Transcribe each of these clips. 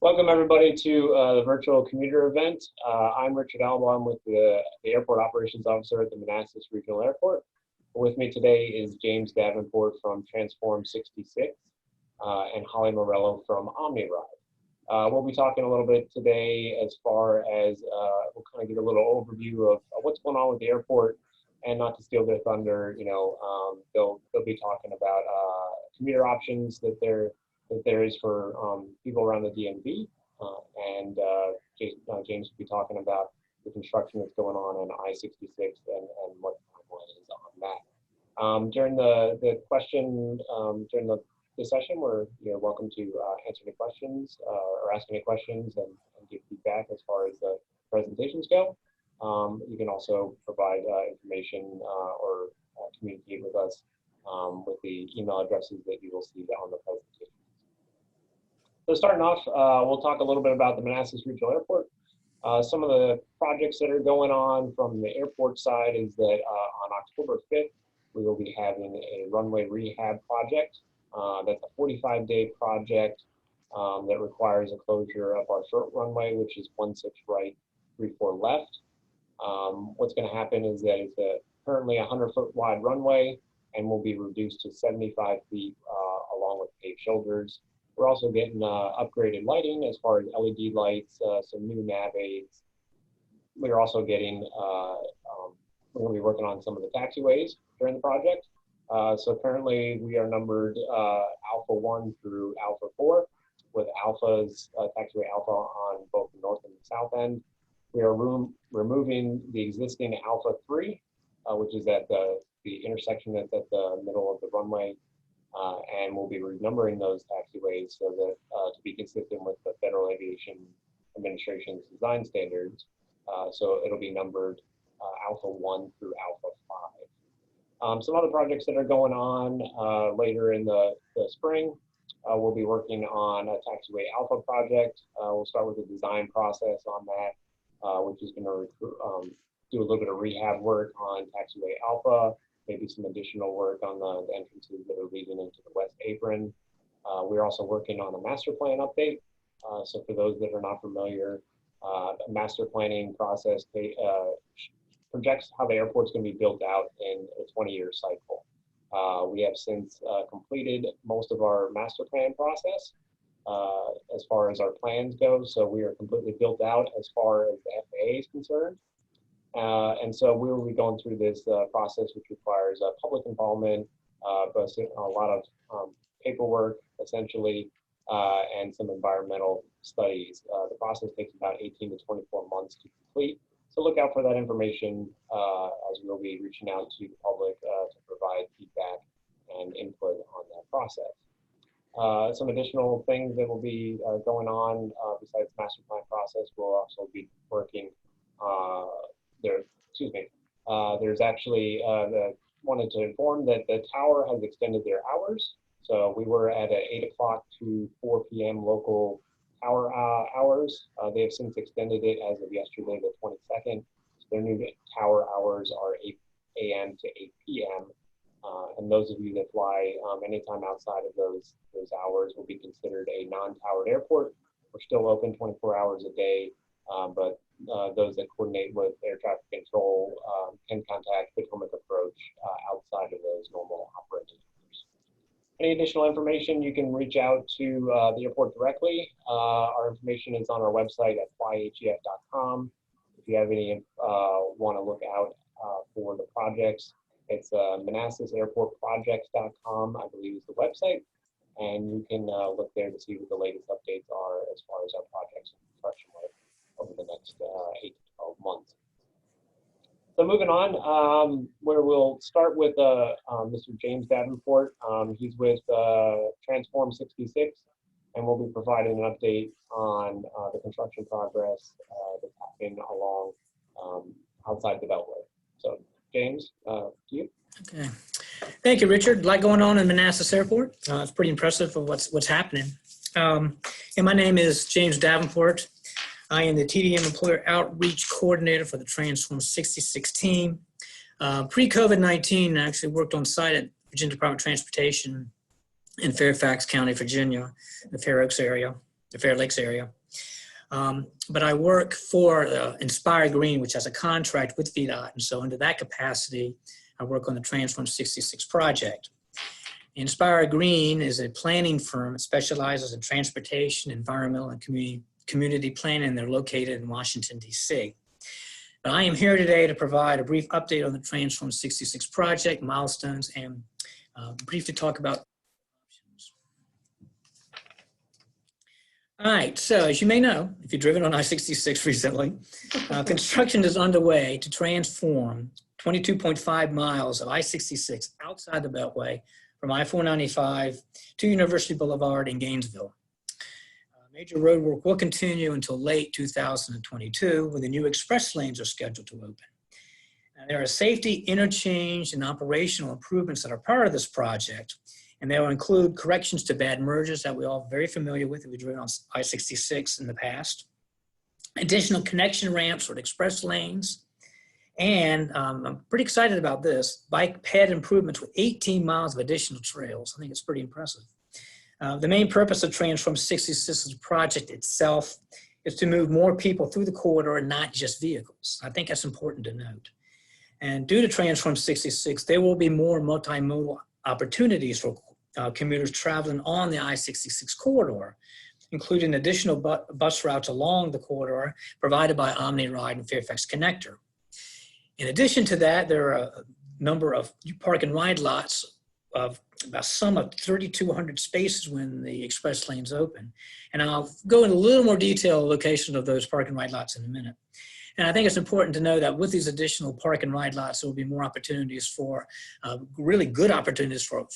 Welcome everybody to the virtual commuter event. I'm Richard Alba. I'm with the Airport Operations Officer at the Manassas Regional Airport. With me today is James Davenport from Transform 66 and Holly Morello from OmniRide. We'll be talking a little bit today as far as we'll kind of give a little overview of what's going on with the airport, and not to steal their thunder, they'll be talking about commuter options that there is for people around the DMV, and James will be talking about the construction that's going on I-66 and what the timeline is on that. During the session, you're welcome to answer any questions or ask any questions and give feedback as far as the presentations go. You can also provide information or communicate with us with the email addresses that you will see on the presentation. So starting off, we'll talk a little bit about the Manassas Regional Airport. Some of the projects that are going on from the airport side is that on October 5th, we will be having a runway rehab project. That's a 45-day project that requires a closure of our short runway, which is 16 right, 34 left. What's going to happen is that it's currently a 100-foot wide runway and will be reduced to 75 feet along with paved shoulders. We're also getting upgraded lighting as far as LED lights, some new nav aids. We're also getting, we're going to be working on some of the taxiways during the project. So currently we are numbered Alpha 1 through Alpha 4, with Alpha's, taxiway Alpha on both the north and the south end. We are removing the existing Alpha 3, which is at the intersection that's at the middle of the runway. And we'll be renumbering those taxiways so that to be consistent with the Federal Aviation Administration's design standards. So it'll be numbered Alpha 1 through Alpha 5. Some other projects that are going on later in the spring, we'll be working on a taxiway Alpha project. We'll start with the design process on that, which is going to do a little bit of rehab work on taxiway Alpha, maybe some additional work on the entrances that are leading into the west apron. We're also working on a master plan update. So for those that are not familiar, the master planning process projects how the airport's going to be built out in a 20-year cycle. We have since completed most of our master plan process as far as our plans go. So we are completely built out as far as the FAA is concerned. And so we will be going through this process, which requires public involvement, but a lot of paperwork, essentially, and some environmental studies. The process takes about 18 to 24 months to complete. So look out for that information as we'll be reaching out to the public to provide feedback and input on that process. Some additional things that will be going on besides the master plan process, we'll also be working there's actually wanted to inform that the tower has extended their hours. So we were at 8 o'clock to 4 p.m. local tower hours. They have since extended it as of yesterday, the 22nd. So their new tower hours are 8 a.m. to 8 p.m. And those of you that fly anytime outside of those hours will be considered a non-towered airport. We're still open 24 hours a day, but those that coordinate with air traffic control can contact Potomac Approach outside of those normal operating hours. Any additional information, you can reach out to the airport directly. Our information is on our website at flyhef.com. If you have any want to look out for the projects, it's ManassasAirportProjects.com, I believe is the website. And you can look there to see what the latest updates are as far as our projects and construction work over the next 8 to 12 months. So moving on, where we'll start with Mr. James Davenport. He's with Transform 66, and we'll be providing an update on the construction progress that's happening along outside the Beltway. So James, to you. Okay. Thank you, Richard. A lot going on in Manassas Airport. It's pretty impressive of what's happening. And my name is James Davenport. I am the TDM Employer Outreach Coordinator for the Transform 66 team. Pre-COVID-19, I actually worked on site at Virginia Department of Transportation in Fairfax County, Virginia, the Fair Oaks area. the Fair Lakes area. But I work for Inspire Green, which has a contract with VDOT. And so under that capacity, I work on the Transform 66 project. Inspire Green is a planning firm that specializes in transportation, environmental, and community planning. They're located in Washington, D.C. But I am here today to provide a brief update on the Transform 66 project, milestones, and briefly talk about options. All right, so as you may know, if you've driven on I-66 recently, construction is underway to transform 22.5 miles of I-66 outside the Beltway from I-495 to University Boulevard in Gainesville. Major road work will continue until late 2022, when the new express lanes are scheduled to open. Now, there are safety, interchange, and operational improvements that are part of this project, and they will include corrections to bad mergers that we're all very familiar with if we've driven on I-66 in the past, additional connection ramps for the express lanes, and I'm pretty excited about this, bike ped improvements with 18 miles of additional trails. I think it's pretty impressive. The main purpose of Transform 66 project itself is to move more people through the corridor and not just vehicles. I think that's important to note. And due to Transform 66, there will be more multimodal opportunities for commuters traveling on the I-66 corridor, including additional bus routes along the corridor provided by OmniRide and Fairfax Connector. In addition to that, there are a number of park and ride lots of about some of 3,200 spaces when the express lanes open. And I'll go into a little more detail on the location of those park and ride lots in a minute. And I think it's important to know that with these additional park and ride lots, there will be more opportunities for, really good opportunities for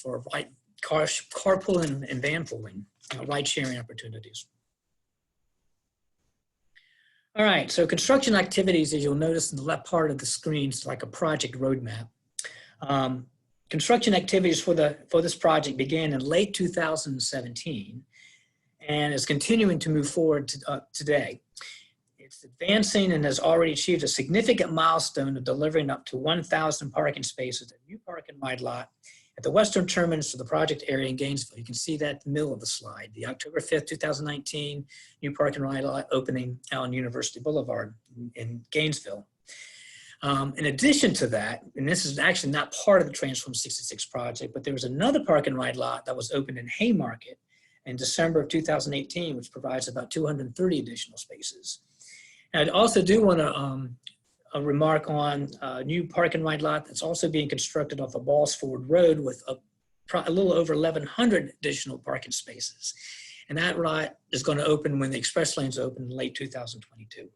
carpooling and vanpooling, ride sharing opportunities. All right, so construction activities, as you'll notice in the left part of the screen, is like a project roadmap. Construction activities for this project began in late 2017 and is continuing to move forward today. It's advancing and has already achieved a significant milestone of delivering up to 1,000 parking spaces at a new park and ride lot at the western terminus of the project area in Gainesville. You can see that in the middle of the slide, the October 5th, 2019 new park and ride lot opening on University Boulevard in Gainesville. In addition to that, and this is actually not part of the Transform 66 project, but there was another park and ride lot that was opened in Haymarket in December of 2018, which provides about 230 additional spaces. And I also do want to remark on a new park and ride lot that's also being constructed off of Ballsford Road with a little over 1,100 additional parking spaces. And that lot is going to open when the express lanes open in late 2022.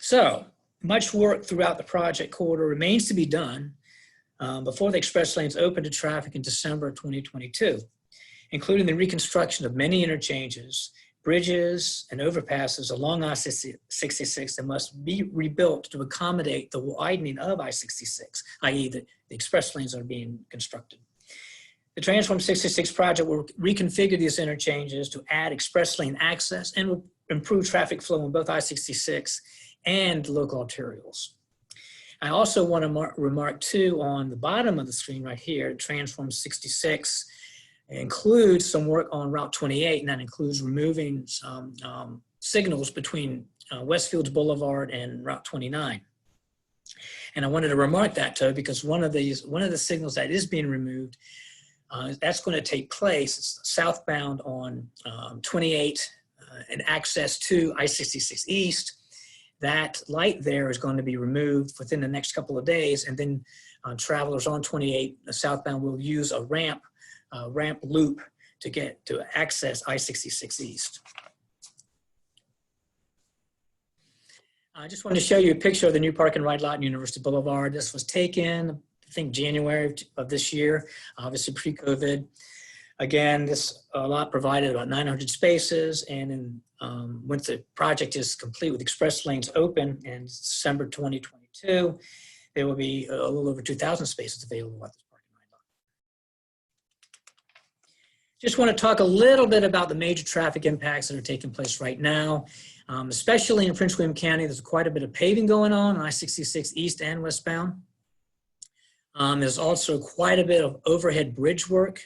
So, much work throughout the project corridor remains to be done before the express lanes open to traffic in December of 2022, including the reconstruction of many interchanges, bridges, and overpasses along I-66 that must be rebuilt to accommodate the widening of I-66, i.e. the express lanes that are being constructed. The Transform 66 project will reconfigure these interchanges to add express lane access and will improve traffic flow on both I-66 and local arterials. I also want to remark too on the bottom of the screen right here, Transform 66 includes some work on Route 28, and that includes removing some signals between Westfields Boulevard and Route 29. And I wanted to remark that too, because one of the signals that is being removed, that's going to take place, it's southbound on 28 and access to I-66 East. That light there is going to be removed within the next couple of days, and then travelers on 28 southbound will use a ramp loop to access I-66 East. I just wanted to show you a picture of the new park and ride lot in University Boulevard. This was taken, I think, January of this year, obviously pre-COVID. Again, this lot provided about 900 spaces, and once the project is complete with express lanes open in December 2022, there will be a little over 2,000 spaces available at this park and ride lot. Just want to talk a little bit about the major traffic impacts that are taking place right now. Especially in Prince William County, there's quite a bit of paving going on I-66 east and westbound. There's also quite a bit of overhead bridge work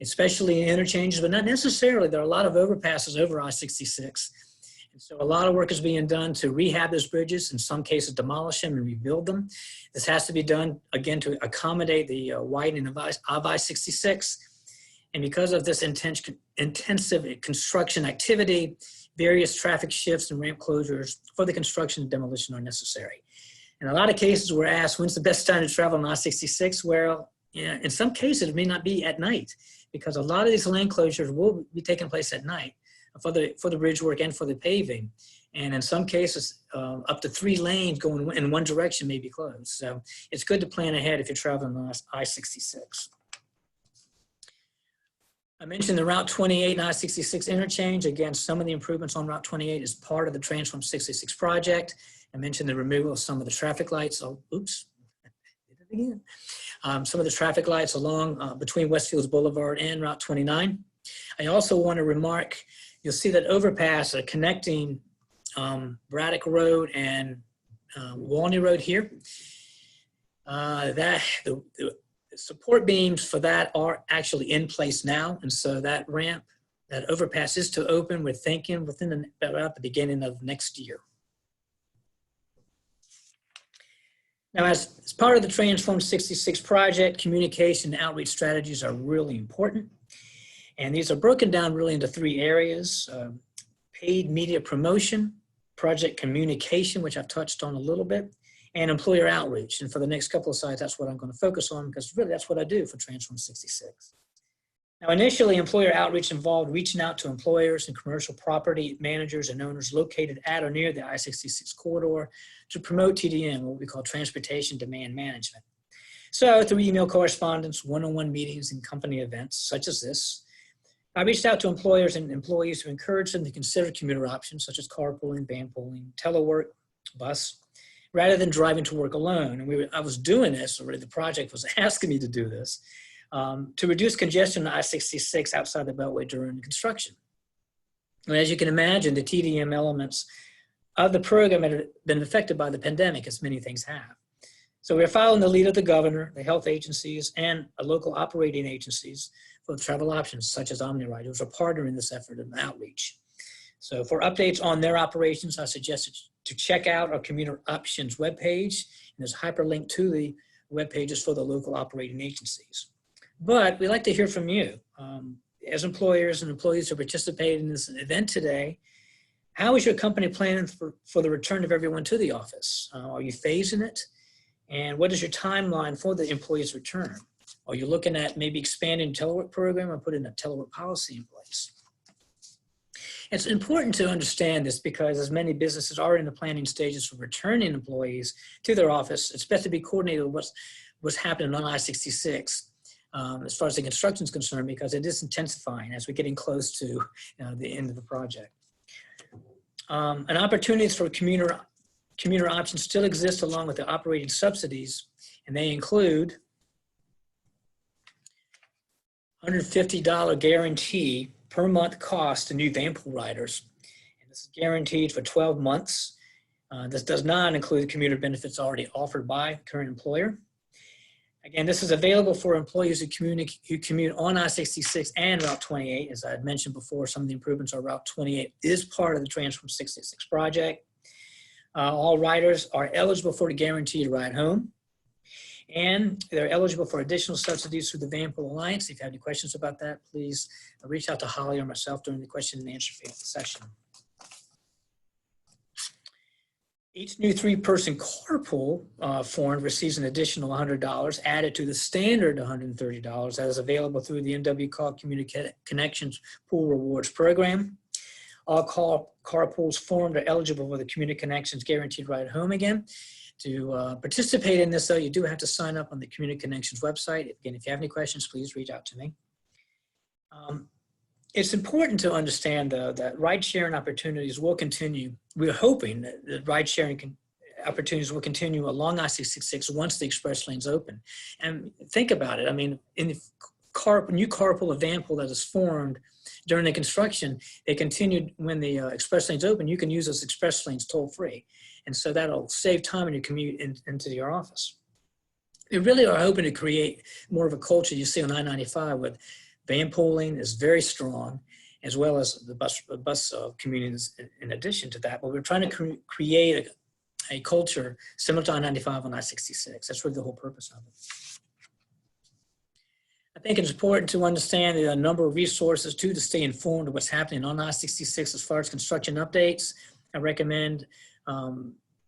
especially in interchanges, but not necessarily. There are a lot of overpasses over I-66. And so a lot of work is being done to rehab those bridges, in some cases demolish them and rebuild them. This has to be done, again, to accommodate the widening of I-66. And because of this intensive construction activity, various traffic shifts and ramp closures for the construction and demolition are necessary. In a lot of cases, we're asked, when's the best time to travel on I-66? Well, yeah, in some cases, it may not be at night, because a lot of these lane closures will be taking place at night for the bridge work and for the paving. And in some cases, up to 3 lanes going in one direction may be closed. So it's good to plan ahead if you're traveling on I-66. I mentioned the Route 28 and I-66 interchange. Again, some of the improvements on Route 28 is part of the Transform 66 project. I mentioned the removal of some of the traffic lights. Oh, oops, did it again. Some of the traffic lights along between Westfields Boulevard and Route 29. I also want to remark, you'll see that overpass connecting Braddock Road and Walney Road here. The support beams for that are actually in place now, and so that ramp, that overpass is to open. We're thinking within about the beginning of next year. Now, as part of the Transform 66 project, communication and outreach strategies are really important. And these are broken down really into 3 areas: paid media promotion, project communication, which I've touched on a little bit, and employer outreach. And for the next couple of slides, that's what I'm going to focus on, because really that's what I do for Transform 66. Now, initially, employer outreach involved reaching out to employers and commercial property managers and owners located at or near the I-66 corridor to promote TDM, what we call transportation demand management. So through email correspondence, one-on-one meetings, and company events such as this, I reached out to employers and employees to encourage them to consider commuter options such as carpooling, vanpooling, telework, bus, rather than driving to work alone. And I was doing this, or the project was asking me to do this, to reduce congestion on I-66 outside the Beltway during construction. And as you can imagine, the TDM elements of the program have been affected by the pandemic, as many things have. So we're following the lead of the governor, the health agencies, and local operating agencies for travel options, such as OmniRide, who's a partner in this effort of outreach. So for updates on their operations, I suggest to check out our Commuter Options webpage, and there's a hyperlink to the web pages for the local operating agencies. But we'd like to hear from you. As employers and employees who participate in this event today, how is your company planning for the return of everyone to the office? Are you phasing it? And what is your timeline for the employees' return? Are you looking at maybe expanding the telework program or putting a telework policy in place? It's important to understand this because as many businesses are in the planning stages for returning employees to their office, it's best to be coordinated with what's happening on I-66 as far as the construction is concerned, because it is intensifying as we're getting close to the end of the project. And opportunities for commuter options still exist along with the operating subsidies, and they include $150 guarantee per month cost to new vanpool riders. And this is guaranteed for 12 months. This does not include the commuter benefits already offered by the current employer. Again, this is available for employees who commute on I-66 and Route 28. As I had mentioned before, some of the improvements on Route 28 is part of the Transform 66 project. All riders are eligible for the guaranteed ride home, and they're eligible for additional subsidies through the Vanpool Alliance. If you have any questions about that, please reach out to Holly or myself during the question and answer session. Each new 3-person carpool formed receives an additional $100 added to the standard $130 that is available through the NWCOG Community Connections Pool Rewards Program. All carpools formed are eligible for the Community Connections Guaranteed Ride Home again. To participate in this, though, you do have to sign up on the Community Connections website. Again, if you have any questions, please reach out to me. It's important to understand, though, that ride-sharing opportunities will continue. We're hoping that ride-sharing opportunities will continue along I-66 once the express lanes open. And think about it. I mean, in the new carpool or vanpool that is formed during the construction, they continued when the express lanes open, you can use those express lanes toll-free. And so that'll save time when you commute into your office. We really are hoping to create more of a culture you see on I-95 with Van pooling is very strong, as well as the bus communities in addition to that. But we're trying to create a culture similar to I-95 and I-66. That's really the whole purpose of it. I think it's important to understand the number of resources to stay informed of what's happening on I-66 as far as construction updates. I recommend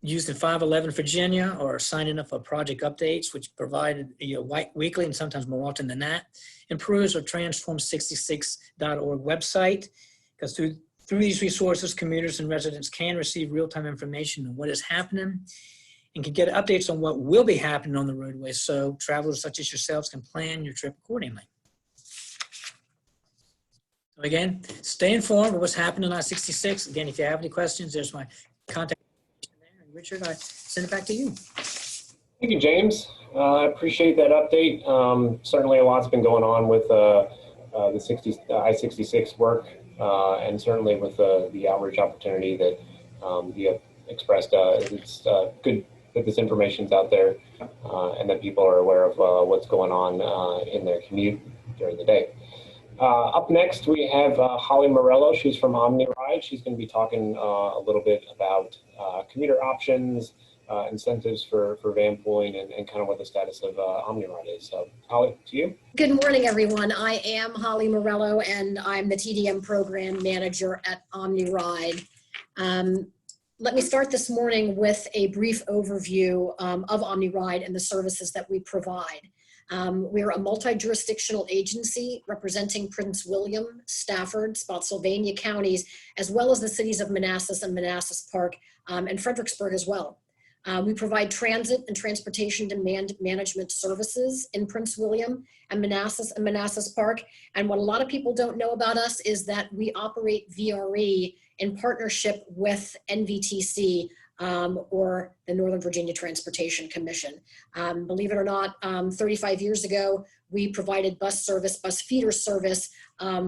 using 511 Virginia or signing up for project updates, which provide weekly and sometimes more often than that. Improves or transform66.org website, because through these resources, commuters and residents can receive real-time information on what is happening and can get updates on what will be happening on the roadway, so travelers such as yourselves can plan your trip accordingly. So again, stay informed of what's happening on I-66. Again, if you have any questions, there's my contact information there. And Richard, I send it back to you. Thank you, James. I appreciate that update. Certainly a lot's been going on with the I-66 work, and certainly with the outreach opportunity that you have expressed. It's good that this information's out there and that people are aware of what's going on in their commute during the day. Up next, we have Holly Morello. She's from OmniRide. She's going to be talking a little bit about commuter options, incentives for van pooling, and kind of what the status of OmniRide is. So, Holly, to you. Good morning, everyone. I am Holly Morello, and I'm the TDM program manager at OmniRide. Let me start this morning with a brief overview of OmniRide and the services that we provide. We're a multi-jurisdictional agency representing Prince William, Stafford, Spotsylvania counties, as well as the cities of Manassas and Manassas Park, and Fredericksburg as well. We provide transit and transportation demand management services in Prince William and Manassas Park. And what a lot of people don't know about us is that we operate VRE in partnership with NVTC, or the Northern Virginia Transportation Commission. Believe it or not, 35 years ago, we provided bus feeder service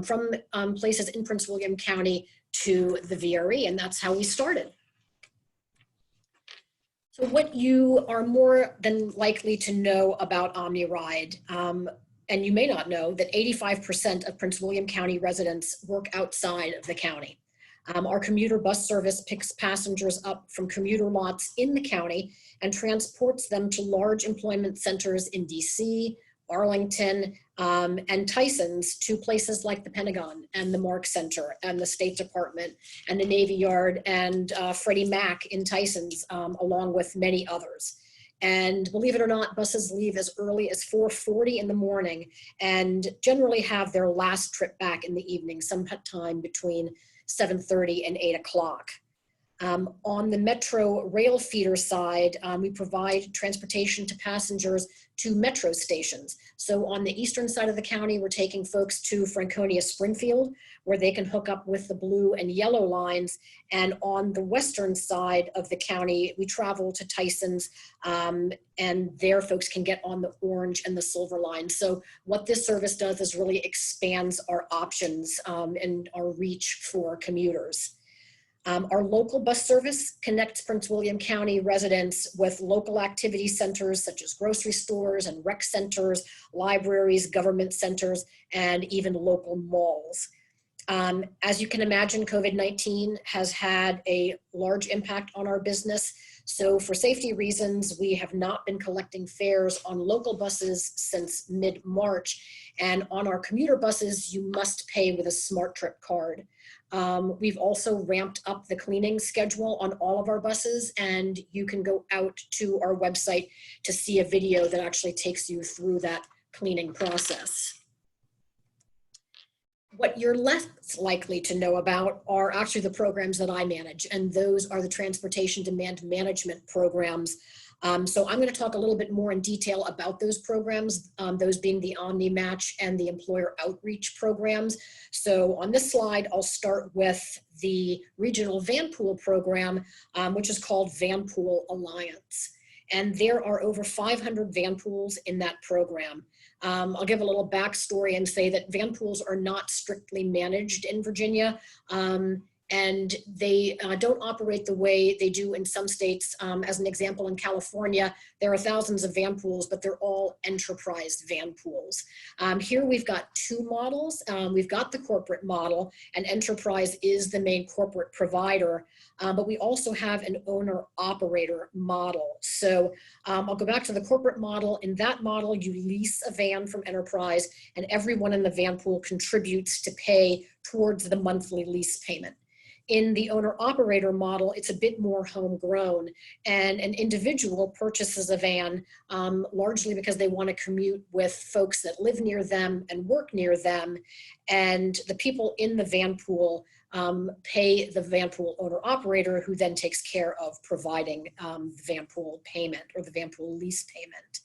from places in Prince William County to the VRE, and that's how we started. So what you are more than likely to know about OmniRide, and you may not know that 85% of Prince William County residents work outside of the county. Our commuter bus service picks passengers up from commuter lots in the county and transports them to large employment centers in DC, Arlington, and Tysons, to places like the Pentagon and the Mark Center and the State Department and the Navy Yard and Freddie Mac in Tysons, along with many others. And believe it or not, buses leave as early as 4:40 in the morning and generally have their last trip back in the evening, sometime between 7:30 and 8 o'clock. On the Metro rail feeder side, we provide transportation to passengers to metro stations. So on the eastern side of the county, we're taking folks to Franconia Springfield, where they can hook up with the blue and yellow lines. And on the western side of the county, we travel to Tysons, and there folks can get on the orange and the silver line. So what this service does is really expands our options and our reach for commuters. Our local bus service connects Prince William County residents with local activity centers such as grocery stores and rec centers, libraries, government centers, and even local malls. As you can imagine, COVID-19 has had a large impact on our business. So for safety reasons, we have not been collecting fares on local buses since mid-March. And on our commuter buses, you must pay with a Smart Trip card. We've also ramped up the cleaning schedule on all of our buses, and you can go out to our website to see a video that actually takes you through that cleaning process. What you're less likely to know about are actually the programs that I manage, and those are the transportation demand management programs. So I'm going to talk a little bit more in detail about those programs, those being the OmniMatch and the employer outreach programs. So on this slide, I'll start with the regional van pool program, which is called Van Pool Alliance. And there are over 500 van pools in that program. I'll give a little backstory and say that van pools are not strictly managed in Virginia. and they don't operate the way they do in some states. As an example, in California, there are thousands of van pools, but they're all enterprise van pools. Here we've got two models. We've got the corporate model, and enterprise is the main corporate provider, but we also have an owner-operator model. So I'll go back to the corporate model. In that model, you lease a van from enterprise, and everyone in the van pool contributes to pay towards the monthly lease payment. In the owner-operator model, it's a bit more homegrown, and an individual purchases a van largely because they want to commute with folks that live near them and work near them, and the people in the van pool pay the van pool owner-operator, who then takes care of providing the van pool payment or the van pool lease payment.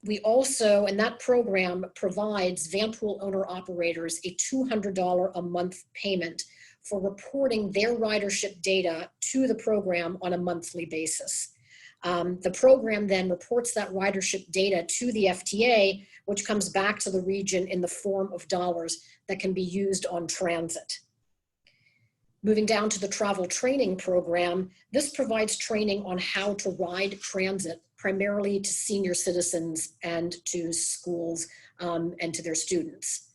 We also, and that program provides van pool owner operators a $200 a month payment for reporting their ridership data to the program on a monthly basis. The program then reports that ridership data to the FTA, which comes back to the region in the form of dollars that can be used on transit. Moving down to the travel training program, this provides training on how to ride transit, primarily to senior citizens and to schools and to their students.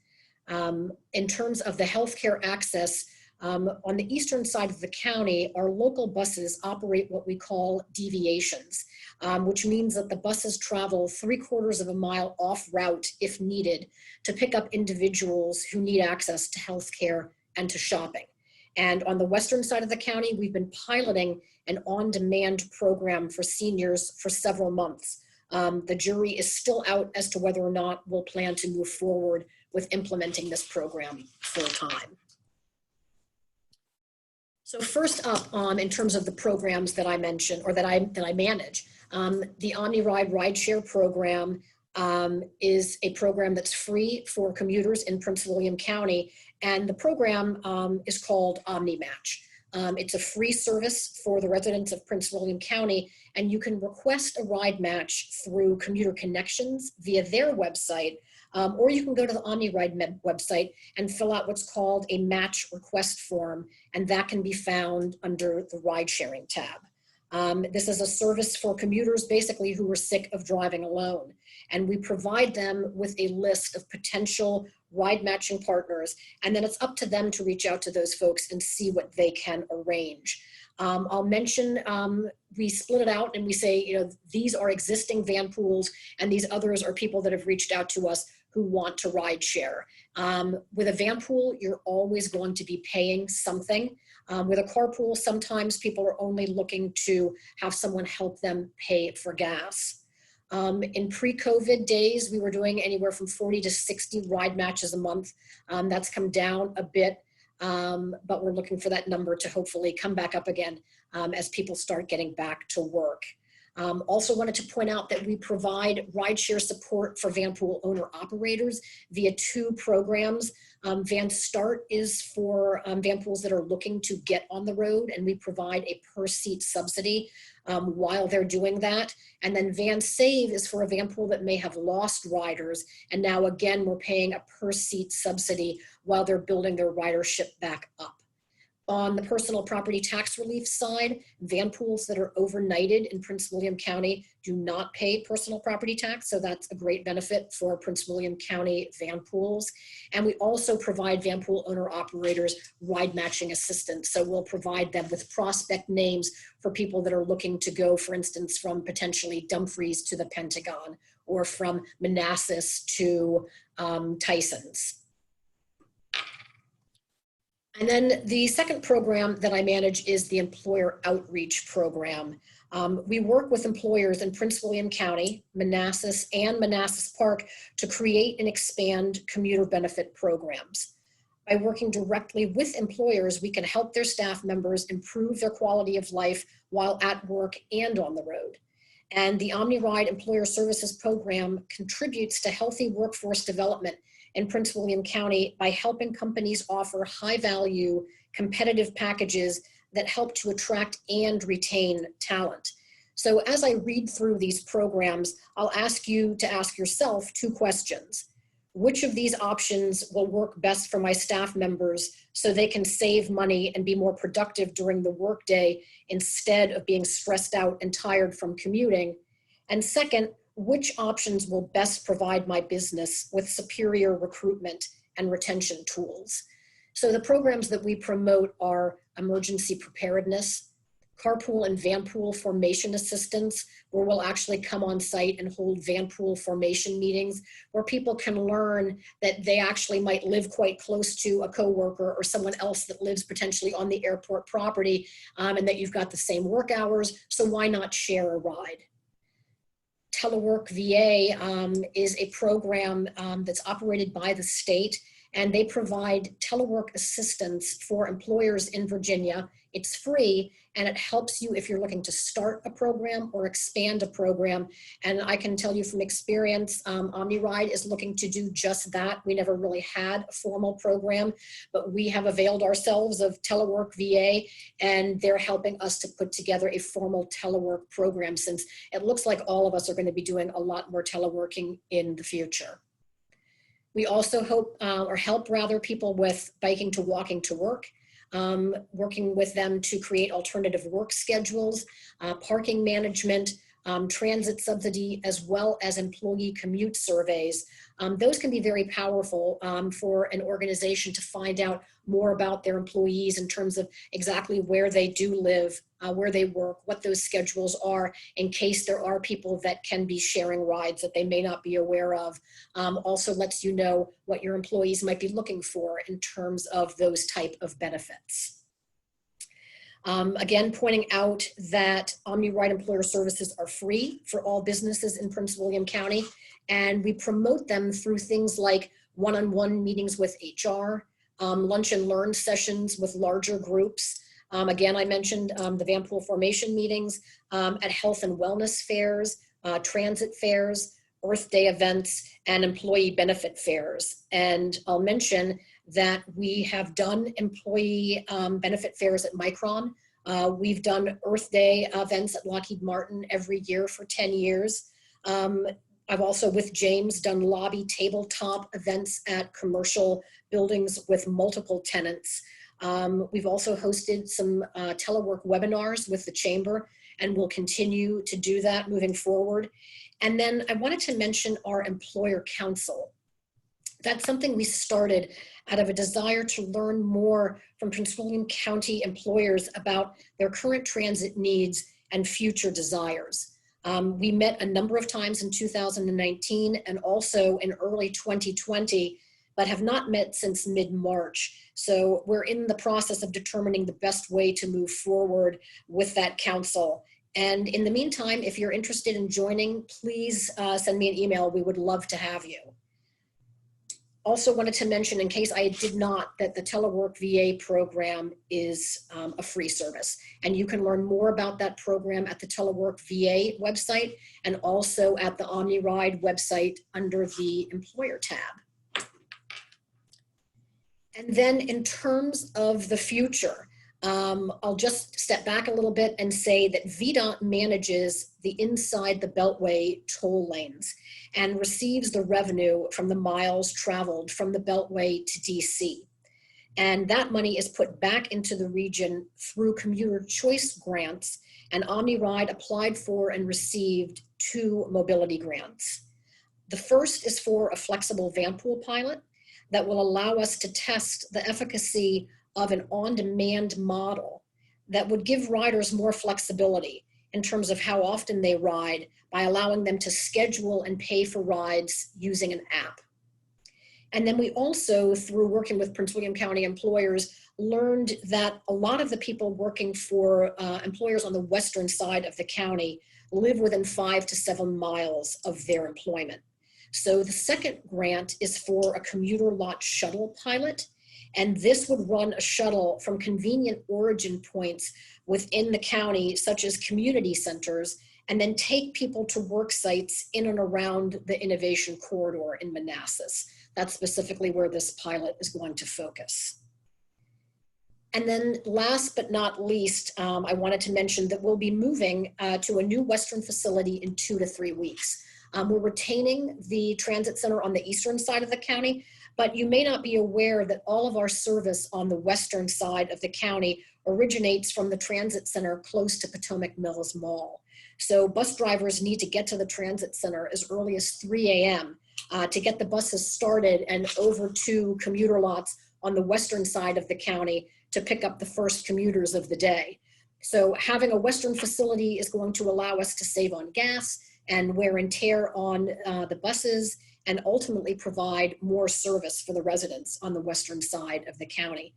In terms of the healthcare access, on the eastern side of the county, our local buses operate what we call deviations, which means that the buses travel 3/4 of a mile off route if needed to pick up individuals who need access to healthcare and to shopping. And on the western side of the county, we've been piloting an on-demand program for seniors for several months. The jury is still out as to whether or not we'll plan to move forward with implementing this program full time. So first up, in terms of the programs that I mentioned or that I manage, the OmniRide rideshare program is a program that's free for commuters in Prince William County, and the program is called OmniMatch. It's a free service for the residents of Prince William County, and you can request a ride match through Commuter Connections via their website, or you can go to the OmniRide website and fill out what's called a match request form, and that can be found under the ride sharing tab. This is a service for commuters basically who are sick of driving alone, and we provide them with a list of potential ride matching partners, and then it's up to them to reach out to those folks and see what they can arrange. I'll mention, we split it out and we say, you know, these are existing van pools and these others are people that have reached out to us who want to ride share. With a van pool, you're always going to be paying something. With a carpool, sometimes people are only looking to have someone help them pay for gas. In pre-COVID days, we were doing anywhere from 40 to 60 ride matches a month. That's come down a bit, but we're looking for that number to hopefully come back up again as people start getting back to work. Also wanted to point out that we provide rideshare support for van pool owner operators via two programs. Van Start is for van pools that are looking to get on the road, and we provide a per seat subsidy while they're doing that. And then Van Save is for a van pool that may have lost riders, and now again we're paying a per seat subsidy while they're building their ridership back up. On the personal property tax relief side, van pools that are overnighted in Prince William County do not pay personal property tax, so that's a great benefit for Prince William County van pools. And we also provide van pool owner operators ride matching assistance, so we'll provide them with prospect names for people that are looking to go, for instance, from potentially Dumfries to the Pentagon, or from Manassas to Tyson's. And then the second program that I manage is the Employer Outreach Program. We work with employers in Prince William County, Manassas, and Manassas Park to create and expand commuter benefit programs. By working directly with employers, we can help their staff members improve their quality of life while at work and on the road. And the OmniRide Employer Services Program contributes to healthy workforce development in Prince William County by helping companies offer high-value, competitive packages that help to attract and retain talent. So as I read through these programs, I'll ask you to ask yourself two questions. which of these options will work best for my staff members so they can save money and be more productive during the workday instead of being stressed out and tired from commuting? And second, which options will best provide my business with superior recruitment and retention tools? So the programs that we promote are emergency preparedness, carpool and vanpool formation assistance, where we'll actually come on site and hold vanpool formation meetings where people can learn that they actually might live quite close to a coworker or someone else that lives potentially on the airport property, and that you've got the same work hours, so why not share a ride? Telework VA is a program that's operated by the state, and they provide telework assistance for employers in Virginia. It's free, and it helps you if you're looking to start a program or expand a program. And I can tell you from experience, OmniRide is looking to do just that. We never really had a formal program, but we have availed ourselves of Telework VA, and they're helping us to put together a formal telework program, since it looks like all of us are going to be doing a lot more teleworking in the future. We also help people with biking to walking to work, working with them to create alternative work schedules, parking management, transit subsidy, as well as employee commute surveys. Those can be very powerful for an organization to find out more about their employees in terms of exactly where they do live, where they work, what those schedules are, in case there are people that can be sharing rides that they may not be aware of. Also lets you know what your employees might be looking for in terms of those type of benefits. Again, pointing out that OmniRide employer services are free for all businesses in Prince William County, and we promote them through things like one-on-one meetings with HR, lunch and learn sessions with larger groups. Again, I mentioned the vanpool formation meetings, at health and wellness fairs, transit fairs, Earth Day events, and employee benefit fairs. And I'll mention that we have done employee benefit fairs at Micron. We've done Earth Day events at Lockheed Martin every year for 10 years. I've also, with James, done lobby tabletop events at commercial buildings with multiple tenants. We've also hosted some telework webinars with the Chamber, and we'll continue to do that moving forward. And then I wanted to mention our Employer Council. That's something we started out of a desire to learn more from Prince William County employers about their current transit needs and future desires. We met a number of times in 2019 and also in early 2020, but have not met since mid-March. So we're in the process of determining the best way to move forward with that council. And in the meantime, if you're interested in joining, please send me an email. We would love to have you. Also wanted to mention, in case I did not, that the Telework VA program is a free service. And you can learn more about that program at the Telework VA website and also at the OmniRide website under the Employer tab. And then in terms of the future, I'll just step back a little bit and say that VDOT manages the inside the Beltway toll lanes and receives the revenue from the miles traveled from the Beltway to DC. And that money is put back into the region through commuter choice grants, and OmniRide applied for and received 2 mobility grants. The first is for a flexible vanpool pilot that will allow us to test the efficacy of an on-demand model that would give riders more flexibility in terms of how often they ride by allowing them to schedule and pay for rides using an app. And then we also, through working with Prince William County employers, learned that a lot of the people working for employers on the western side of the county live within 5 to 7 miles of their employment. So the second grant is for a commuter lot shuttle pilot. And this would run a shuttle from convenient origin points within the county, such as community centers, and then take people to work sites in and around the Innovation Corridor in Manassas. That's specifically where this pilot is going to focus. And then last but not least, I wanted to mention that we'll be moving to a new Western facility in 2 to 3 weeks. We're retaining the transit center on the eastern side of the county, but you may not be aware that all of our service on the western side of the county originates from the transit center close to Potomac Mills Mall. So bus drivers need to get to the transit center as early as 3 a.m. To get the buses started and over to commuter lots on the western side of the county to pick up the first commuters of the day. So having a western facility is going to allow us to save on gas and wear and tear on the buses, and ultimately provide more service for the residents on the western side of the county.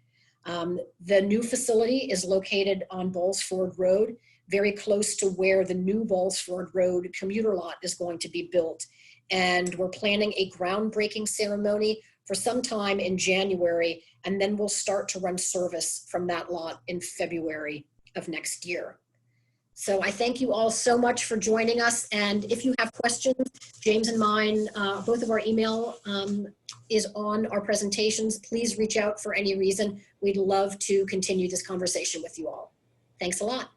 The new facility is located on Ballsford Road, very close to where the new Ballsford Road commuter lot is going to be built. And we're planning a groundbreaking ceremony for sometime in January, and then we'll start to run service from that lot in February of next year. So I thank you all so much for joining us. And if you have questions, James and mine, both of our email is on our presentations. Please reach out for any reason. We'd love to continue this conversation with you all. Thanks a lot.